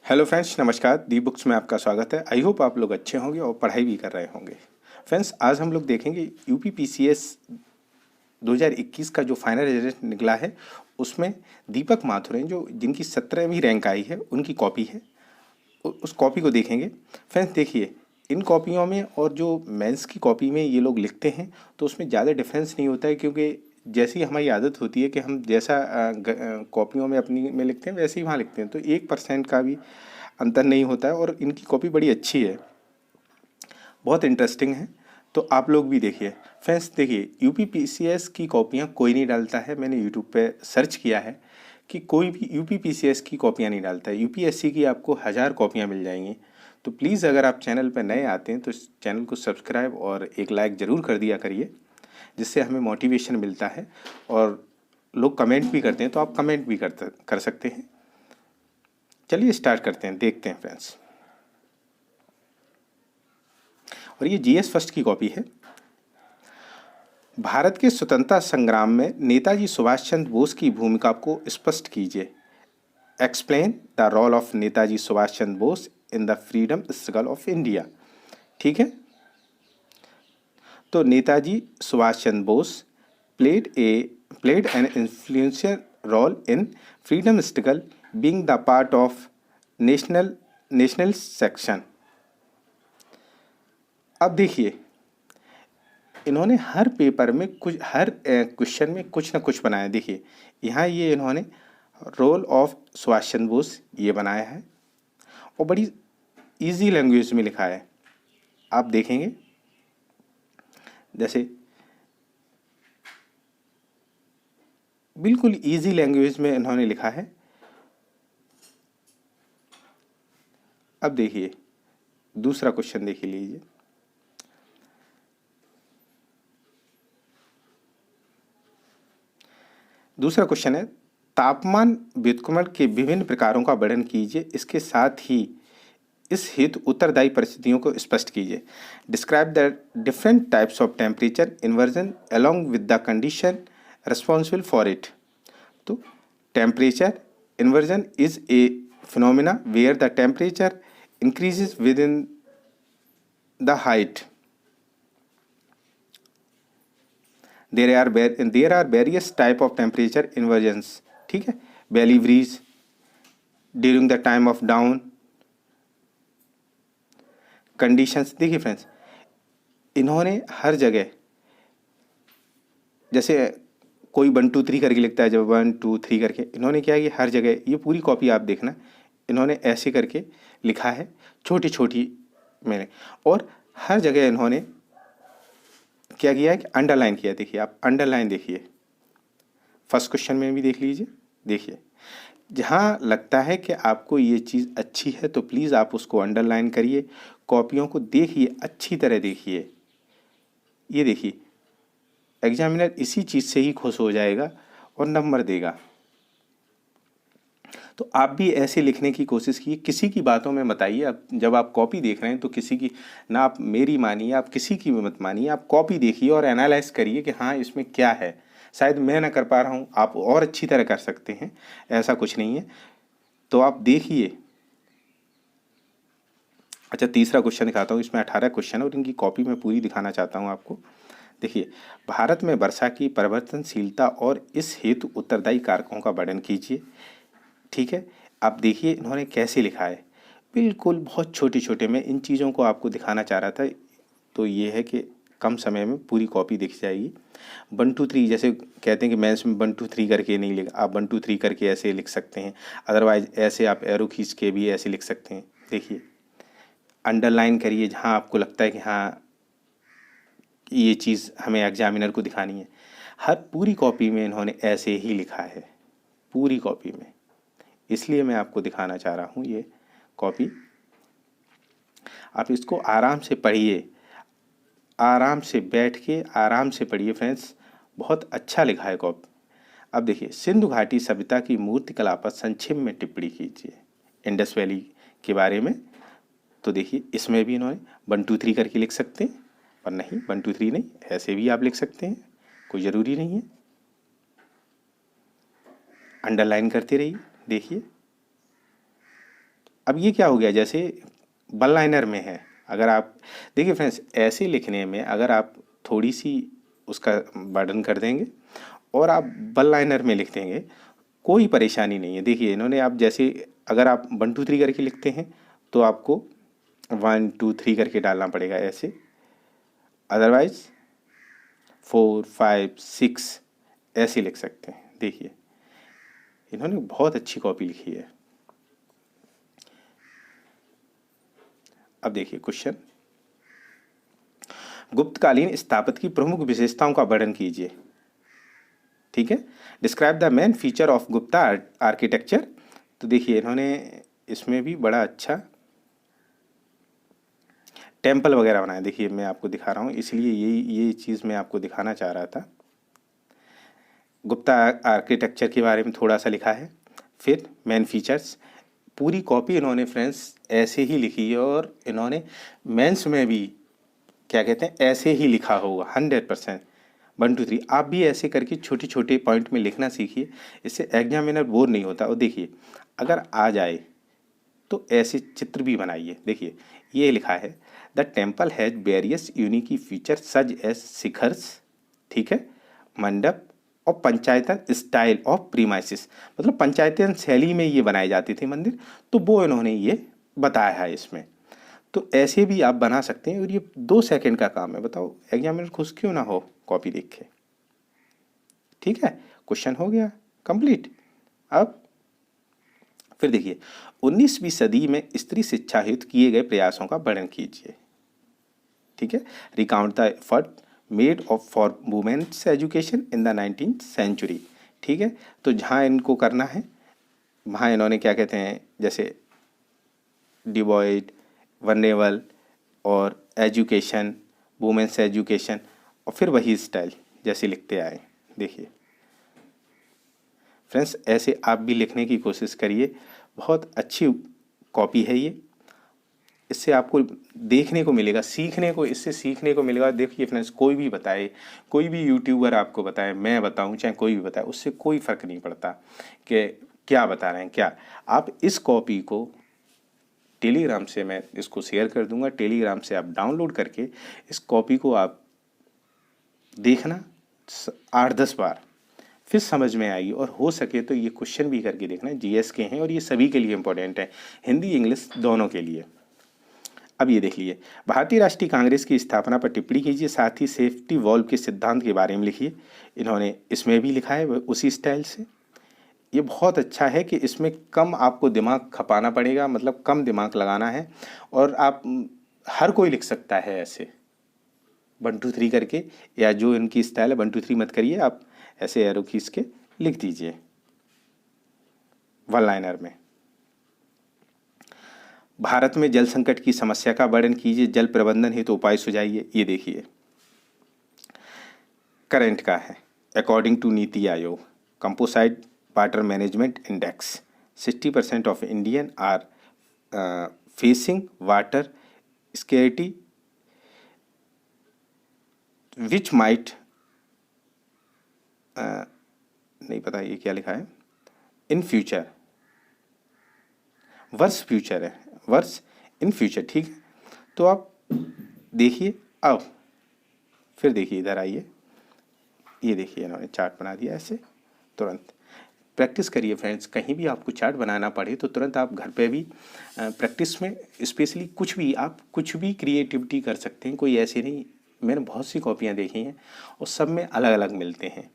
Hello friends, नमस्कार। दी books में आपका स्वागत है। आई होप आप लोग अच्छे होंगे और पढ़ाई भी कर रहे होंगे। फ्रेंड्स, आज हम लोग देखेंगे यूपी पीसीएस 2021 का जो फाइनल रिजल्ट निकला है, उसमें दीपक माथुर जो जिनकी 17वीं रैंक आई है, उनकी कॉपी है। उस कॉपी को देखेंगे। फ्रेंड्स देखिए, इन कॉपियों में और जो मेंस की कॉपी में ये लोग लिखते हैं तो उसमें ज़्यादा डिफरेंस नहीं होता है, क्योंकि जैसी हमारी आदत होती है कि हम जैसा कॉपियों में अपनी में लिखते हैं वैसे ही वहाँ लिखते हैं, तो 1% का भी अंतर नहीं होता है। और इनकी कॉपी बड़ी अच्छी है, बहुत इंटरेस्टिंग है। तो आप लोग भी देखिए। फ्रेंड्स देखिए, यूपी पीसीएस की कॉपियाँ कोई नहीं डालता है। मैंने यूट्यूब पे सर्च किया है कि कोई भी यूपी पीसीएस की कॉपियाँ नहीं डालता है। यूपीएससी की आपको 1000 कॉपियाँ मिल जाएंगी। तो प्लीज़, अगर आप चैनल पर नए आते हैं तो इस चैनल को सब्सक्राइब और एक लाइक ज़रूर कर दिया करिए, जिससे हमें मोटिवेशन मिलता है। और लोग कमेंट भी करते हैं, तो आप कमेंट भी कर सकते हैं। चलिए स्टार्ट करते हैं, देखते हैं फ्रेंड्स। और ये जीएस फर्स्ट की कॉपी है। भारत के स्वतंत्रता संग्राम में नेताजी सुभाष चंद्र बोस की भूमिका को स्पष्ट कीजिए। Explain the role of Netaji Subhash Chandra Bose in the freedom struggle of India. ठीक है। तो Netaji Subhash Chandra Bose played an influential role in freedom struggle, being the part of national section. अब देखिए, इन्होंने हर पेपर में कुछ, हर क्वेश्चन में कुछ ना कुछ बनाया। देखिए यहाँ ये इन्होंने रोल ऑफ सुभाष चंद्र बोस ये बनाया है और बड़ी इजी लैंग्वेज में लिखा है। आप देखेंगे जैसे बिल्कुल इजी लैंग्वेज में इन्होंने लिखा है। अब देखिए दूसरा क्वेश्चन देख लीजिए। दूसरा क्वेश्चन है, तापमान व्युत्क्रमण के विभिन्न प्रकारों का वर्णन कीजिए। इसके साथ ही इस हेतु उत्तरदायी परिस्थितियों को स्पष्ट कीजिए। Describe the different types of temperature inversion along with the condition responsible for it. तो temperature inversion is a phenomena where the temperature increases with in the height. there are various type of temperature inversions। ठीक है। Valley breeze during the time of down conditions. देखिए friends, इन्होंने हर जगह, जैसे कोई 1 2 3 करके लिखता है, जब 1 2 3 करके, इन्होंने क्या किया, हर जगह ये पूरी कॉपी आप देखना, इन्होंने ऐसे करके लिखा है, छोटी छोटी मैंने, और हर जगह इन्होंने क्या किया है कि अंडरलाइन किया। देखिए आप अंडरलाइन देखिए, फर्स्ट क्वेश्चन में भी देख लीजिए। देखिए जहाँ लगता है कि आपको ये चीज़ अच्छी है तो प्लीज़ आप उसको अंडरलाइन करिए। कॉपियों को देखिए, अच्छी तरह देखिए। ये देखिए, एग्जामिनर इसी चीज़ से ही खुश हो जाएगा और नंबर देगा। तो आप भी ऐसे लिखने की कोशिश कीजिए, किसी की बातों में मत आइए। अब जब आप कॉपी देख रहे हैं तो किसी की ना, आप मेरी मानिए, आप किसी की भी मत मानिए। आप कॉपी देखिए और एनालाइज करिए कि हाँ इसमें क्या है। शायद मैं ना कर पा रहा हूँ, आप और अच्छी तरह कर सकते हैं, ऐसा कुछ नहीं है। तो आप देखिए। अच्छा, तीसरा क्वेश्चन दिखाता हूँ। इसमें 18 क्वेश्चन है और इनकी कॉपी मैं पूरी दिखाना चाहता हूँ आपको। देखिए, भारत में वर्षा की परिवर्तनशीलता और इस हेतु उत्तरदायी कारकों का वर्णन कीजिए। ठीक है। आप देखिए इन्होंने कैसे लिखा है, बिल्कुल बहुत छोटे छोटे। मैं इन चीज़ों को आपको दिखाना चाह रहा था। तो ये है कि कम समय में पूरी कॉपी दिख जाएगी। 1 2 3 जैसे कहते हैं कि मैथ्स में 1 2 3 करके नहीं लिख, आप 1 2 3 करके ऐसे लिख सकते हैं। अदरवाइज ऐसे आप एरो खींच के भी ऐसे लिख सकते हैं। देखिए अंडरलाइन करिए जहाँ आपको लगता है कि हाँ ये चीज़ हमें एग्जामिनर को दिखानी है। हर पूरी कॉपी में इन्होंने ऐसे ही लिखा है, पूरी कॉपी में। इसलिए मैं आपको दिखाना चाह रहा हूँ ये कॉपी। आप इसको आराम से पढ़िए, आराम से बैठ के आराम से पढ़िए फ्रेंड्स, बहुत अच्छा लिखा है कॉपी। अब देखिए, सिंधु घाटी सभ्यता की मूर्तिकला पर संक्षेप में टिप्पणी कीजिए इंडस वैली के बारे में। तो देखिए इसमें भी इन्होंने 1 2 3 करके लिख सकते हैं, पर नहीं 1 2 3 नहीं, ऐसे भी आप लिख सकते हैं, कोई ज़रूरी नहीं है। अंडरलाइन करते रहिए। देखिए अब ये क्या हो गया, जैसे वन लाइनर में है, अगर आप देखिए फ्रेंड्स, ऐसे लिखने में अगर आप थोड़ी सी उसका वर्णन कर देंगे और आप वन लाइनर में लिख देंगे, कोई परेशानी नहीं है। देखिए इन्होंने, आप जैसे अगर आप 1 2 3 करके लिखते हैं तो आपको 1 2 3 करके डालना पड़ेगा ऐसे, अदरवाइज 4 5 6 ऐसे लिख सकते हैं। देखिए इन्होंने बहुत अच्छी कॉपी लिखी है। अब देखिए क्वेश्चन, गुप्तकालीन स्थापत्य की प्रमुख विशेषताओं का वर्णन कीजिए। ठीक है, describe the main feature of Gupta architecture. तो देखिए इन्होंने इसमें भी बड़ा अच्छा टेम्पल वगैरह बनाया। देखिए मैं आपको दिखा रहा हूँ, इसलिए ये चीज़ मैं आपको दिखाना चाह रहा था। गुप्ता आर्किटेक्चर के बारे में थोड़ा सा लिखा है, फिर मेन फीचर्स। पूरी कॉपी इन्होंने फ्रेंड्स ऐसे ही लिखी है और इन्होंने मेंस में भी क्या कहते हैं ऐसे ही लिखा होगा 100%। 1 2 3 आप भी ऐसे करके छोटे छोटे पॉइंट में लिखना सीखिए, इससे एग्जामिनर बोर नहीं होता। और देखिए अगर आ जाए तो ऐसे चित्र भी बनाइए। देखिए ये लिखा है, the temple has various unique feature such as shikhars, ठीक है, मंडप और पंचायतन स्टाइल ऑफ प्रीमाइसिस, मतलब पंचायतन शैली में ये बनाए जाते थे मंदिर, तो वो इन्होंने ये बताया है इसमें। तो ऐसे भी आप बना सकते हैं और ये 2 सेकंड का काम है। बताओ एग्जामिनर खुश क्यों ना हो कॉपी देख के। ठीक है, क्वेश्चन हो गया कंप्लीट। अब फिर देखिए 19वीं सदी में स्त्री शिक्षा हेतु किए गए प्रयासों का वर्णन कीजिए। ठीक है, recount the effort made of for women's education in the 19th century. ठीक है, तो जहाँ इनको करना है वहाँ इन्होंने क्या कहते हैं, जैसे डिवॉइड, वनरेबल और एजुकेशन, वुमेन्स एजुकेशन, और फिर वही स्टाइल जैसे लिखते आए। देखिए फ्रेंड्स ऐसे आप भी लिखने की कोशिश करिए, बहुत अच्छी कॉपी है ये, इससे आपको देखने को मिलेगा, सीखने को, इससे सीखने को मिलेगा। देखिए फ्रेंड्स कोई भी बताए, कोई भी यूट्यूबर आपको बताए, मैं बताऊं चाहे कोई भी बताए, उससे कोई फ़र्क नहीं पड़ता कि क्या बता रहे हैं क्या। आप इस कॉपी को टेलीग्राम से, मैं इसको शेयर कर दूंगा, टेलीग्राम से आप डाउनलोड करके इस कॉपी को आप देखना 8 10 बार, फिर समझ में आएगी। और हो सके तो ये क्वेश्चन भी करके देखना, जीएस के हैं और ये सभी के लिए इंपॉर्टेंट है, हिंदी इंग्लिश दोनों के लिए। अब ये देख लीजिए, भारतीय राष्ट्रीय कांग्रेस की स्थापना पर टिप्पणी कीजिए, साथ ही सेफ्टी वॉल्व के सिद्धांत के बारे में लिखिए। इन्होंने इसमें भी लिखा है उसी स्टाइल से। ये बहुत अच्छा है कि इसमें कम आपको दिमाग खपाना पड़ेगा, मतलब कम दिमाग लगाना है, और आप हर कोई लिख सकता है ऐसे 1 2 3 करके, या जो इनकी स्टाइल है 1 2 3 मत करिए, आप ऐसे एरो खींच के लिख दीजिए वन लाइनर में। भारत में जल संकट की समस्या का वर्णन कीजिए, जल प्रबंधन हेतु उपाय सुझाइए। ये देखिए करंट का है, according to Niti Aayog composite water management index 60% of Indian are facing water scarcity which might, नहीं पता ये क्या लिखा है, इन फ्यूचर, वर्ष फ्यूचर है, वर्ष इन फ्यूचर। ठीक है, तो आप देखिए। अब फिर देखिए इधर आइए, ये देखिए इन्होंने चार्ट बना दिया ऐसे। तुरंत प्रैक्टिस करिए फ्रेंड्स, कहीं भी आपको चार्ट बनाना पड़े तो तुरंत आप घर पे भी प्रैक्टिस में, स्पेशली कुछ भी आप कुछ भी क्रिएटिविटी कर सकते हैं, कोई ऐसे नहीं। मैंने बहुत सी कॉपियाँ देखी हैं और सब में अलग अलग मिलते हैं,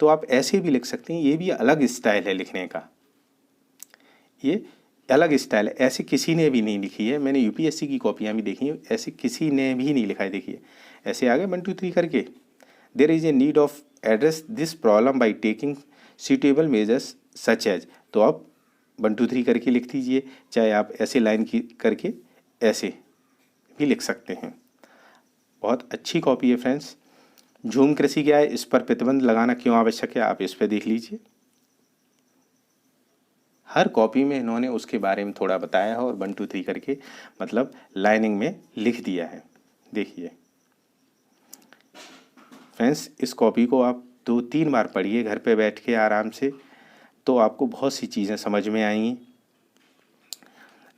तो आप ऐसे भी लिख सकते हैं। ये भी अलग स्टाइल है लिखने का, ये अलग स्टाइल है, ऐसे किसी ने भी नहीं लिखी है। मैंने यूपीएससी की कॉपियाँ भी देखी हैं, ऐसे किसी ने भी नहीं लिखा है। देखिए ऐसे आगे 1 2 3 करके, there is a need of address this problem by taking suitable measures such as. तो आप 1 2 3 करके लिख दीजिए, चाहे आप ऐसे लाइन की करके ऐसे भी लिख सकते हैं। बहुत अच्छी कॉपी है फ्रेंड्स। झूम कृषि क्या है, इस पर प्रतिबंध लगाना क्यों आवश्यक है, आप इस पर देख लीजिए। हर कॉपी में इन्होंने उसके बारे में थोड़ा बताया है और 1 2 3 करके मतलब लाइनिंग में लिख दिया है। देखिए फ्रेंड्स इस कॉपी को आप 2 3 बार पढ़िए घर पे बैठ के आराम से, तो आपको बहुत सी चीज़ें समझ में आएंगी।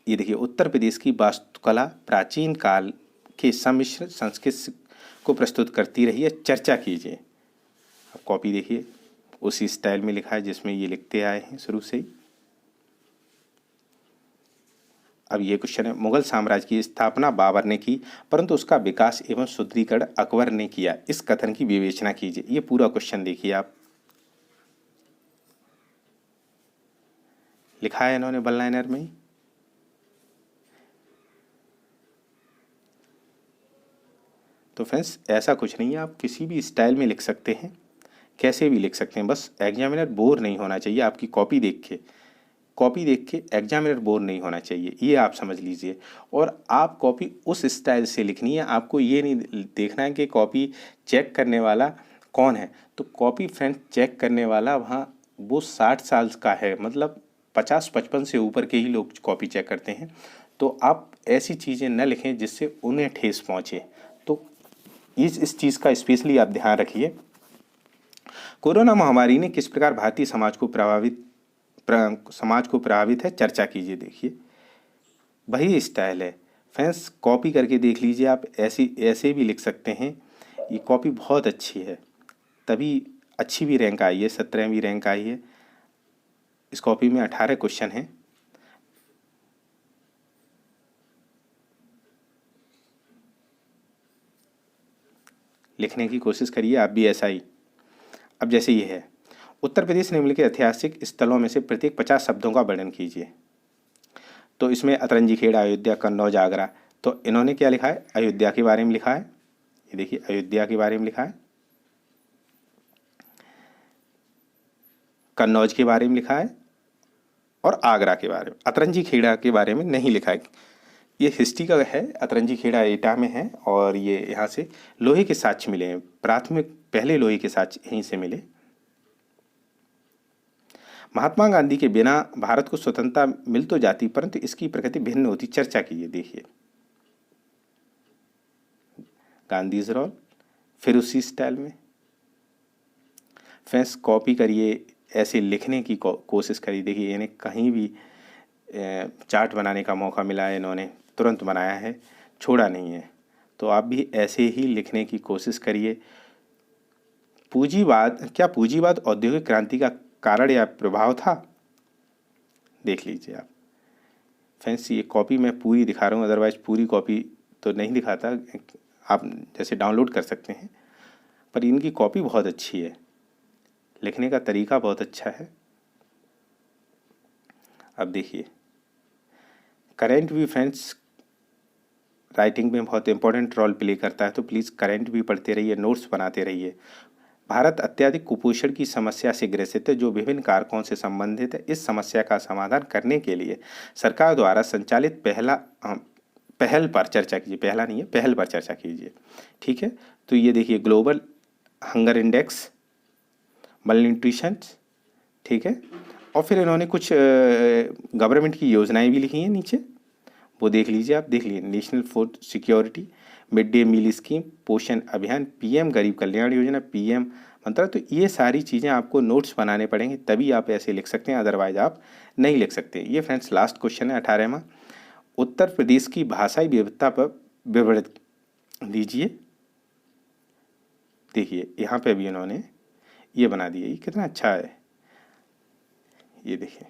ये देखिए, उत्तर प्रदेश की वास्तुकला प्राचीन काल के सम्मिश्र संस्कृति को प्रस्तुत करती रही है, चर्चा कीजिए। अब कॉपी देखिए, उसी स्टाइल में लिखा है जिसमें ये लिखते आए हैं शुरू से ही। अब ये क्वेश्चन है, मुगल साम्राज्य की स्थापना बाबर ने की, परंतु उसका विकास एवं सुदृढ़ीकरण अकबर ने किया, इस कथन की विवेचना कीजिए। ये पूरा क्वेश्चन देखिए आप, लिखा है इन्होंने वन लाइनर में ही। तो फ्रेंड्स ऐसा कुछ नहीं है, आप किसी भी स्टाइल में लिख सकते हैं, कैसे भी लिख सकते हैं, बस एग्जामिनर बोर नहीं होना चाहिए आपकी कॉपी देख के एग्जामिनर बोर नहीं होना चाहिए, ये आप समझ लीजिए। और आप कॉपी उस स्टाइल से लिखनी है, आपको ये नहीं देखना है कि कॉपी चेक करने वाला कौन है। तो कॉपी फ्रेंड्स चेक करने वाला वहाँ वो 60 साल का है, मतलब 50-55 से ऊपर के ही लोग कॉपी चेक करते हैं। तो आप ऐसी चीज़ें न लिखें जिससे उन्हें ठेस पहुँचे। तो इस चीज़ का स्पेशली आप ध्यान रखिए। कोरोना महामारी ने किस प्रकार भारतीय समाज को प्रभावित है, चर्चा कीजिए। देखिए वही स्टाइल है फ्रेंड्स, कॉपी करके देख लीजिए आप, ऐसे भी लिख सकते हैं। ये कॉपी बहुत अच्छी है, तभी अच्छी भी रैंक आई है, 17वीं रैंक आई है। इस कॉपी में 18 क्वेश्चन हैं। लिखने की कोशिश करिए आप भी ऐसा ही। अब जैसे ये है, उत्तर प्रदेश निम्नलिखित ऐतिहासिक स्थलों में से प्रत्येक 50 शब्दों का वर्णन कीजिए। तो इसमें अतरंजी खेड़ा, अयोध्या, कन्नौज, आगरा। तो इन्होंने क्या लिखा है, अयोध्या के बारे में लिखा है। ये देखिए अयोध्या के बारे में लिखा है, कन्नौज के बारे में लिखा है और आगरा के बारे में। अतरंजी खेड़ा के बारे में नहीं लिखा है। ये हिस्ट्री का है, अतरंजी खेड़ा एटा में है और ये यहाँ से लोहे के साक्ष्य मिले हैं, प्राथमिक पहले लोहे के साक्ष्य यहीं से मिले। महात्मा गांधी के बिना भारत को स्वतंत्रता मिल तो जाती, परंतु इसकी प्रकृति भिन्न होती, चर्चा कीजिए। देखिए गांधीज रोल, फिर उसी स्टाइल में फ्रेंड्स कॉपी करिए, ऐसे लिखने की कोशिश करिए। देखिए इन्हें कहीं भी चार्ट बनाने का मौका मिला है, इन्होंने तुरंत बनाया है, छोड़ा नहीं है। तो आप भी ऐसे ही लिखने की कोशिश करिए। पूंजीवाद औद्योगिक क्रांति का कारण या प्रभाव था, देख लीजिए आप फ्रेंड्स। ये कॉपी मैं पूरी दिखा रहा हूँ, अदरवाइज पूरी कॉपी तो नहीं दिखाता, आप जैसे डाउनलोड कर सकते हैं, पर इनकी कॉपी बहुत अच्छी है, लिखने का तरीका बहुत अच्छा है। अब देखिए करेंट भी फ्रेंड्स राइटिंग में बहुत इंपॉर्टेंट रोल प्ले करता है, तो प्लीज़ करेंट भी पढ़ते रहिए, नोट्स बनाते रहिए। भारत अत्यधिक कुपोषण की समस्या से ग्रसित है, जो विभिन्न कारकों से संबंधित है। इस समस्या का समाधान करने के लिए सरकार द्वारा संचालित पहल पर चर्चा कीजिए। पहला नहीं है, पहल पर चर्चा कीजिए, ठीक है। तो ये देखिए ग्लोबल हंगर इंडेक्स, मलन्यूट्रिशन, ठीक है। और फिर इन्होंने कुछ गवर्नमेंट की योजनाएं भी लिखी हैं नीचे, वो देख लीजिए आप। देख लीजिए national food security, mid day meal scheme, Poshan Abhiyan, PM गरीब कल्याण योजना, पीएम मंत्रालय। तो ये सारी चीज़ें आपको नोट्स बनाने पड़ेंगे, तभी आप ऐसे लिख सकते हैं, अदरवाइज आप नहीं लिख सकते। ये फ्रेंड्स लास्ट क्वेश्चन है 18वां। उत्तर प्रदेश की भाषाई विविधता पर विवरण दीजिए। देखिए यहाँ पे भी इन्होंने ये बना दिया, ये कितना अच्छा है। ये देखिए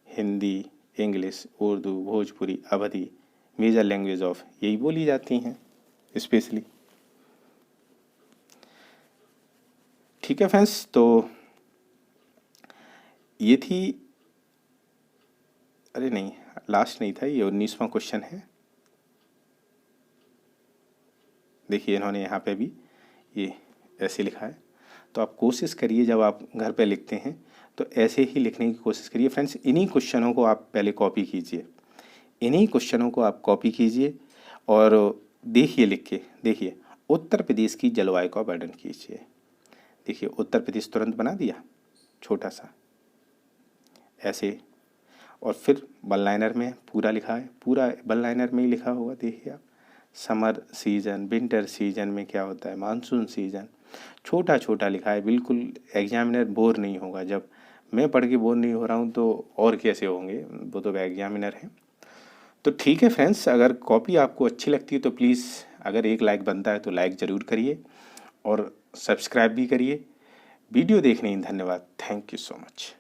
Hindi, English, Urdu, Bhojpuri, Awadhi major language of यही बोली जाती हैं स्पेशली, ठीक है फ्रेंड्स। तो ये थी, अरे नहीं लास्ट नहीं था, ये 19वां क्वेश्चन है। देखिए इन्होंने यहाँ पे भी ये ऐसे लिखा है। तो आप कोशिश करिए जब आप घर पे लिखते हैं तो ऐसे ही लिखने की कोशिश करिए फ्रेंड्स। इन्हीं क्वेश्चनों को आप पहले कॉपी कीजिए, इन्हीं क्वेश्चनों को आप कॉपी कीजिए और देखिए लिख के। देखिए उत्तर प्रदेश की जलवायु का वर्णन कीजिए। देखिए उत्तर प्रदेश तुरंत बना दिया छोटा सा ऐसे, और फिर वन लाइनर में पूरा लिखा है, पूरा वन लाइनर में ही लिखा होगा। देखिए आप समर सीजन, विंटर सीजन में क्या होता है, मानसून सीजन, छोटा छोटा लिखा है, बिल्कुल एग्जामिनर बोर नहीं होगा। जब मैं पढ़ के बोर नहीं हो रहा हूँ तो और कैसे होंगे, वो तो एग्जामिनर हैं। तो ठीक है फ्रेंड्स, अगर कॉपी आपको अच्छी लगती है तो प्लीज़, अगर एक लाइक बनता है तो लाइक ज़रूर करिए और सब्सक्राइब भी करिए। वीडियो देखने धन्यवाद। Thank you so much.